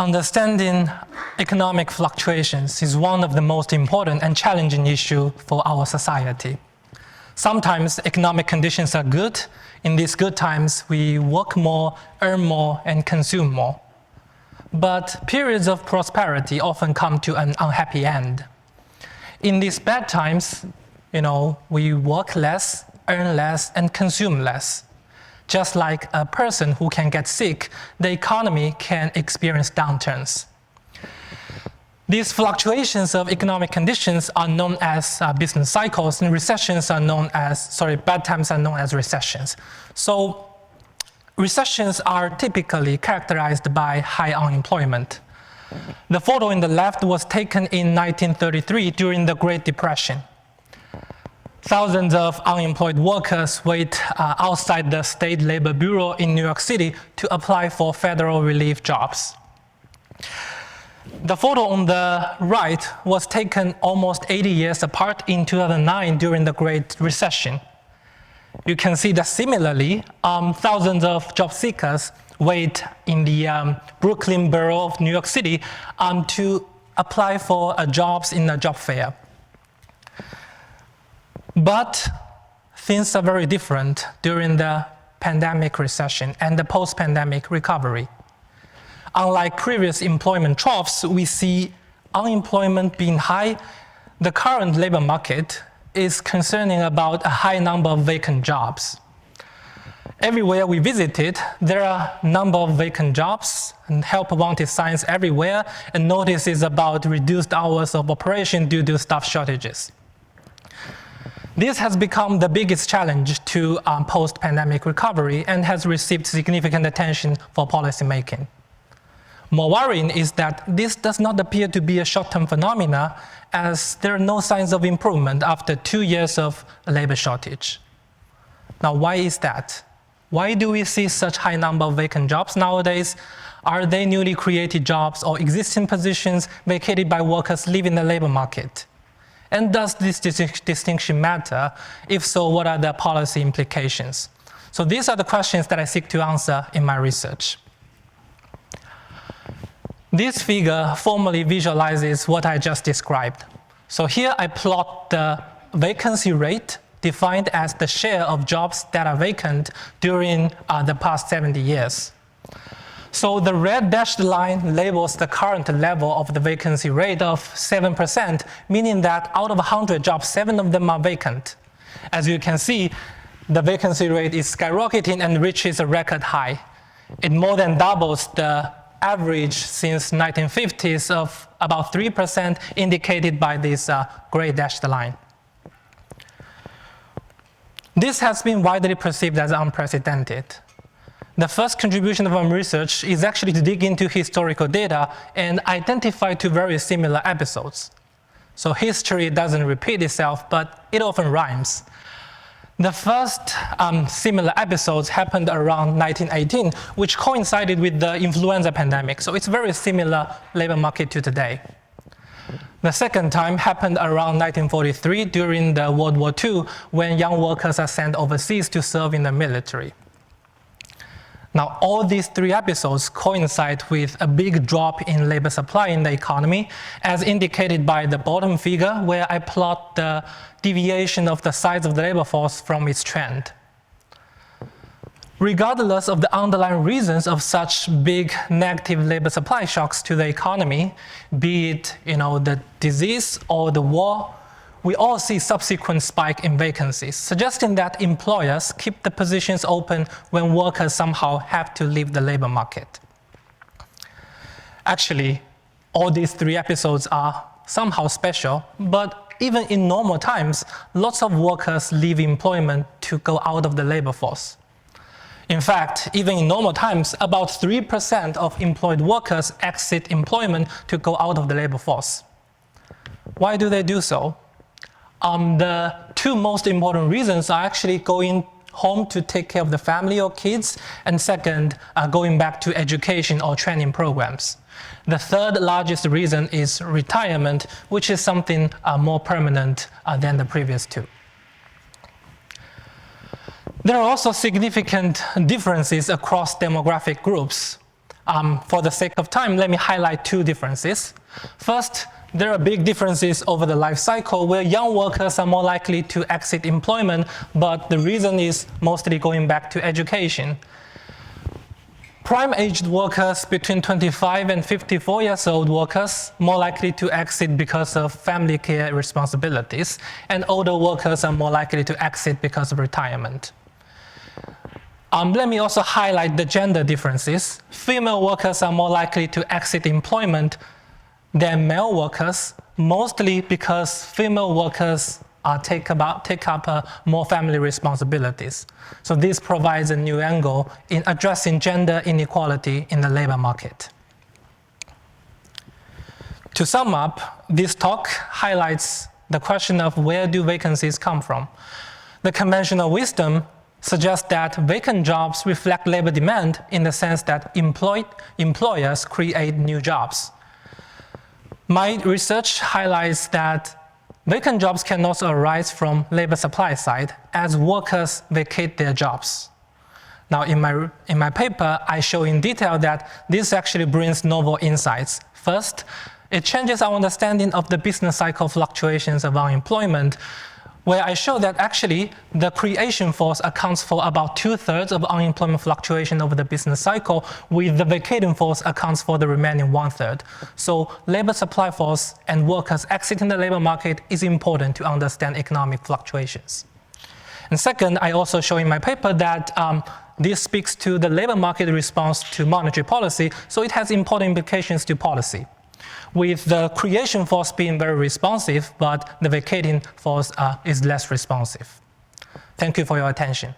Understanding economic fluctuations is one of the most important and challenging issues for our society. Sometimes economic conditions are good. In these good times, we work more, earn more, and consume more. But periods of prosperity often come to an unhappy end. In these bad times, we work less, earn less, and consume less. Just like a person who can get sick, the economy can experience downturns. These fluctuations of economic conditions are known as business cycles, and bad times are known as recessions. So recessions are typically characterized by high unemployment. The photo in the left was taken in 1933 during the Great Depression. Thousands of unemployed workers wait outside the State Labor Bureau in New York City to apply for federal relief jobs. The photo on the right was taken almost 80 years apart in 2009 during the Great Recession. You can see that similarly, thousands of job seekers wait in the Brooklyn borough of New York City to apply for jobs in a job fair. But things are very different during the pandemic recession and the post-pandemic recovery. Unlike previous employment troughs, we see unemployment being high. The current labor market is concerning about a high number of vacant jobs. Everywhere we visited, there are a number of vacant jobs and help wanted signs everywhere, and notices about reduced hours of operation due to staff shortages. This has become the biggest challenge to post-pandemic recovery and has received significant attention for policymaking. More worrying is that this does not appear to be a short-term phenomena, as there are no signs of improvement after 2 years of labor shortage. Now, why is that? Why do we see such high number of vacant jobs nowadays? Are they newly created jobs or existing positions vacated by workers leaving the labor market? And does this distinction matter? If so, what are the policy implications? So these are the questions that I seek to answer in my research. This figure formally visualizes what I just described. So here I plot the vacancy rate defined as the share of jobs that are vacant during the past 70 years. So the red dashed line labels the current level of the vacancy rate of 7%, meaning that out of 100 jobs, 7 of them are vacant. As you can see, the vacancy rate is skyrocketing and reaches a record high. It more than doubles the average since 1950s of about 3%, indicated by this gray dashed line. This has been widely perceived as unprecedented. The first contribution of my research is actually to dig into historical data and identify two very similar episodes. So history doesn't repeat itself, but it often rhymes. The first similar episodes happened around 1918, which coincided with the influenza pandemic. So it's a very similar labor market to today. The second time happened around 1943 during the World War II, when young workers are sent overseas to serve in the military. Now, all these three episodes coincide with a big drop in labor supply in the economy, as indicated by the bottom figure, where I plot the deviation of the size of the labor force from its trend. Regardless of the underlying reasons of such big negative labor supply shocks to the economy, be it the disease or the war, we all see subsequent spike in vacancies, suggesting that employers keep the positions open when workers somehow have to leave the labor market. Actually, all these three episodes are somehow special, but even in normal times, lots of workers leave employment to go out of the labor force. In fact, even in normal times, about 3% of employed workers exit employment to go out of the labor force. Why do they do so? The two most important reasons are actually going home to take care of the family or kids, and second, going back to education or training programs. The third largest reason is retirement, which is something more permanent than the previous two. There are also significant differences across demographic groups. For the sake of time, let me highlight two differences. First, there are big differences over the life cycle where young workers are more likely to exit employment, but the reason is mostly going back to education. Prime-aged workers between 25 and 54 years old workers more likely to exit because of family care responsibilities, and older workers are more likely to exit because of retirement. Let me also highlight the gender differences. Female workers are more likely to exit employment than male workers, mostly because female workers take up more family responsibilities. So this provides a new angle in addressing gender inequality in the labor market. To sum up, this talk highlights the question of where do vacancies come from. The conventional wisdom suggests that vacant jobs reflect labor demand in the sense that employers create new jobs. My research highlights that vacant jobs can also arise from labor supply side as workers vacate their jobs. Now, in my paper, I show in detail that this actually brings novel insights. First, it changes our understanding of the business cycle fluctuations of unemployment, where I show that actually the creation force accounts for about 2/3 of unemployment fluctuation over the business cycle, with the vacating force accounts for the remaining 1/3. So labor supply force and workers exiting the labor market is important to understand economic fluctuations. And second, I also show in my paper that this speaks to the labor market response to monetary policy, so it has important implications to policy, with the creation force being very responsive, but the vacating force is less responsive. Thank you for your attention.